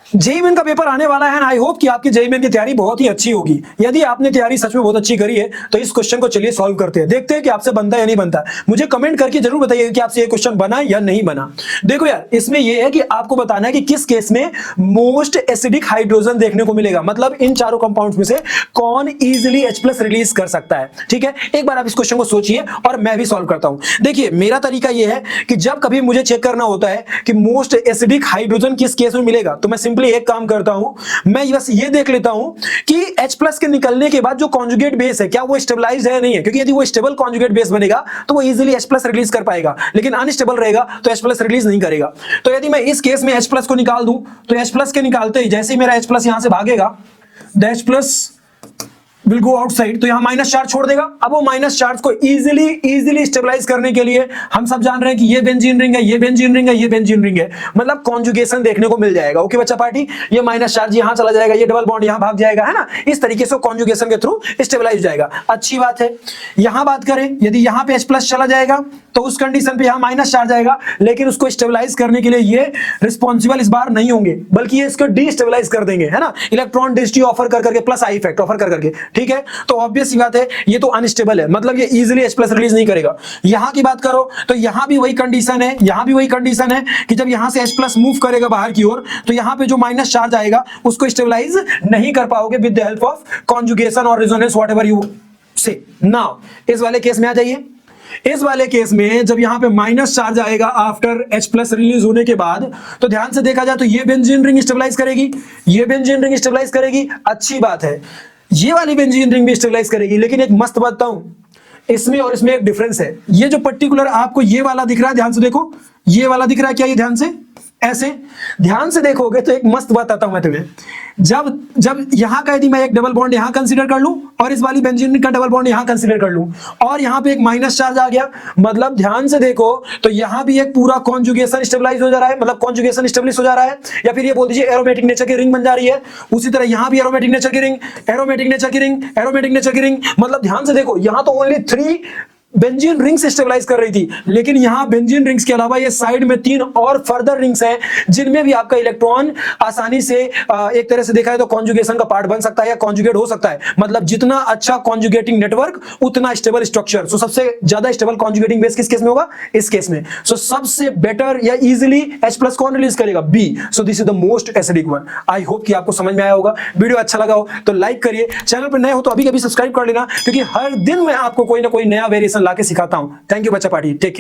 JEE main का paper आने वाला है, आई होप कि आपकी जेईई मेन की तैयारी बहुत ही अच्छी होगी। यदि आपने तैयारी सच में बहुत अच्छी करी है तो इस क्वेश्चन को चलिए सॉल्व करते हैं, देखते हैं कि आपसे बनता है या नहीं बनता। मुझे कमेंट करके जरूर बताइए कि आपसे ये क्वेश्चन बना या नहीं बना। देखो यार, इसमें ये है कि आपको बताना है कि किस केस में मोस्ट एसिडिक हाइड्रोजन देखने को मिलेगा, मतलब इन चारों कंपाउंड्स में से कौन इजीली H+ रिलीज कर सकता है। ठीक है, एक बार आप इस क्वेश्चन को सोचिए और मैं भी सॉल्व करता हूं। देखिए, मेरा तरीका यह है कि जब कभी मुझे चेक करना होता है कि मोस्ट एसिडिक हाइड्रोजन किस केस में मिलेगा, तो मैं सिंपली एक काम करता हूं, मैं बस ये देख लेता हूं कि H+ के निकलने के बाद जो कॉन्जुगेट बेस है क्या वो स्टेबलाइज्ड है या नहीं है, क्योंकि यदि वो स्टेबल कॉन्जुगेट बेस बनेगा तो वो इजीली H+ रिलीज कर पाएगा, लेकिन अनस्टेबल रहेगा तो H+ रिलीज नहीं करेगा। तो यदि मैं इस केस में H+ को निकाल दूं तो H+ के निकालते ही जैसे ही मेरा H+ यहां से भागेगा, the H+ will go outside, तो यहां माइनस चार्ज छोड़ देगा। अब वो माइनस चार्ज को इजीली स्टेबलाइज करने के लिए हम सब जान रहे हैं कि ये बेंजीन रिंग है, ये बेंजीन रिंग है, ये बेंजीन रिंग है, मतलब कॉन्जुगेशन देखने को मिल जाएगा। ओके बच्चा पार्टी, ये माइनस चार्ज यहां चला जाएगा, ये डबल बॉन्ड यहां भाग जाएगा, है ना। इस तरीके से कॉन्जुगेशन के थ्रू स्टेबलाइज हो जाएगा। अच्छी बात है। यहां बात करें, यदि यहां पे H+ चला जाएगा तो उस कंडीशन पे यहां माइनस चार्ज आएगा, लेकिन उसको स्टेबलाइज करने के लिए ये रिस्पॉन्सिबल इस बार नहीं होंगे, बल्कि ये इसको डीस्टेबलाइज कर देंगे, है ना, इलेक्ट्रॉन डिस्टी ऑफर कर करके, प्लस आई इफेक्ट ऑफर कर करके। ठीक है, तो ऑब्वियस सी बात है, ये तो अनस्टेबल है, मतलब ये इजीली H+ रिलीज नहीं करेगा। यहां की बात करो तो यहां भी वही कंडीशन है, यहां भी वही कंडीशन है कि जब यहां से H+ मूव करेगा बाहर की ओर तो यहां पे जो माइनस चार्ज आएगा उसको स्टेबलाइज नहीं कर पाओगे with the help of conjugation और रेजोनेंस व्हाटएवर यू से। नाउ इस वाले केस में आ जाइए। इस वाले केस में जब यहां पे माइनस चार्ज आएगा आफ्टर H+ रिलीज होने के बाद, तो ध्यान से देखा जाए तो ये बेंजीन रिंग स्टेबलाइज करेगी, ये बेंजीन रिंग स्टेबलाइज करेगी। अच्छी बात है, ये वाली बेंजीन रिंग भी स्टेबलाइज करेगी, लेकिन एक मस्त बात बताऊं, इसमें और इसमें एक डिफरेंस है। ये जो पर्टिकुलर आपको ये वाला दिख रहा है, ध्यान से देखो, ये वाला दिख रहा है क्या, ये ध्यान से ऐसे ध्यान से देखोगे तो एक मस्त बात आता हूं मैं तुम्हें। जब यहां का यदि मैं एक डबल बॉन्ड यहां कंसीडर कर लूं और इस वाली बेंजीन का डबल बॉन्ड यहां कंसीडर कर लूं और यहां पे एक माइनस चार्ज आ गया, मतलब ध्यान से देखो तो यहां भी एक पूरा कॉन्जुगेशन स्टेबलाइज हो जा रहा है, मतलब कॉन्जुगेशन स्टेबलिश हो जा रहा है, या फिर ये बोल दीजिए एरोमेटिक नेचर की रिंग बन जा रही है। उसी तरह यहां भी एरोमेटिक नेचर की रिंग, एरोमेटिक नेचर की रिंग, एरोमेटिक नेचर की रिंग, मतलब ध्यान से देखो यहां तो ओनली 3 बेंजीन रिंग्स स्टेबलाइज कर रही थी, लेकिन यहां बेंजीन रिंग्स के अलावा ये साइड में 3 और फर्दर रिंग्स हैं जिनमें भी आपका इलेक्ट्रॉन आसानी से एक तरह से देखा है तो कॉन्जुगेशन का पार्ट बन सकता है या कॉन्जुगेट हो सकता है। मतलब जितना अच्छा कॉन्जुगेटिंग नेटवर्क उतना स्टेबल स्ट्रक्चर। सो सबसे ज्यादा स्टेबल कॉन्जुगेटिंग बेस किस केस में होगा, इस केस में। सो सबसे बेटर या इजीली H+ कौन रिलीज करेगा, B। So this is the most acidic one. I hope कि आपको समझ में आया होगा। वीडियो अच्छा लगा हो तो लाइक करिए, चैनल पर नए हो तो अभी सब्सक्राइब कर लेना, क्योंकि हर दिन मैं आपको कोई ना कोई नया वेरिएशन लाके सिखाता हूं। थैंक यू बच्चा पार्टी, टेक केयर।